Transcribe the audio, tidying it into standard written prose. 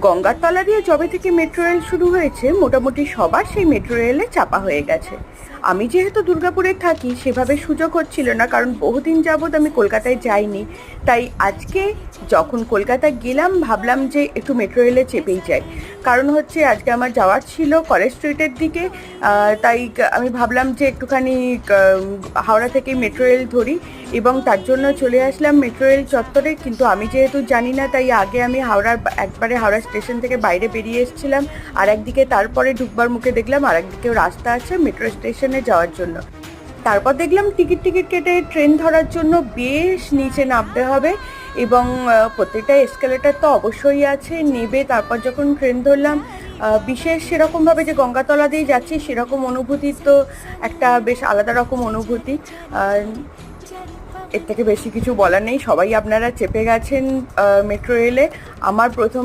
গঙ্গার তলা দিয়ে যবে থেকে মেট্রো রেল শুরু হয়েছে মোটামুটি সবার সেই মেট্রো রেলে চাপা হয়ে গেছে। আমি যেহেতু দুর্গাপুরে থাকি সেভাবে সুযোগ হচ্ছিল না, কারণ বহুদিন যাবৎ আমি কলকাতায় যাইনি। তাই আজকে যখন কলকাতা গেলাম ভাবলাম যে একটু মেট্রো রেলে চেপেই যাই। কারণ হচ্ছে আজকে আমার যাওয়ার ছিল কলেজ স্ট্রিটের দিকে। তাই আমি ভাবলাম যে একটুখানি হাওড়া থেকে মেট্রো রেল ধরি এবং তার জন্য চলে আসলাম মেট্রো রেল চত্বরে। কিন্তু আমি যেহেতু জানি না তাই আগে আমি একবারে হাওড়া স্টেশন থেকে বাইরে বেরিয়ে এসেছিলাম, আর একদিকে তারপরে ঢুকবার মুখে দেখলাম আর একদিকেও রাস্তা আছে মেট্রো স্টেশনে যাওয়ার জন্য। তারপর দেখলাম টিকিট কেটে ট্রেন ধরার জন্য বেশ নিচে নামতে হবে এবং প্রত্যেকটা এসকেলেটার তো অবশ্যই আছে, নেবে তারপর যখন ট্রেন ধরলাম বিশেষ সেরকমভাবে যে গঙ্গাতলা দিয়ে যাচ্ছি সেরকম অনুভূতি তো একটা বেশ আলাদা রকম অনুভূতি। এর থেকে বেশি কিছু বলার নেই, সবাই আপনারা চেপে গেছেন মেট্রো রেলে। আমার প্রথম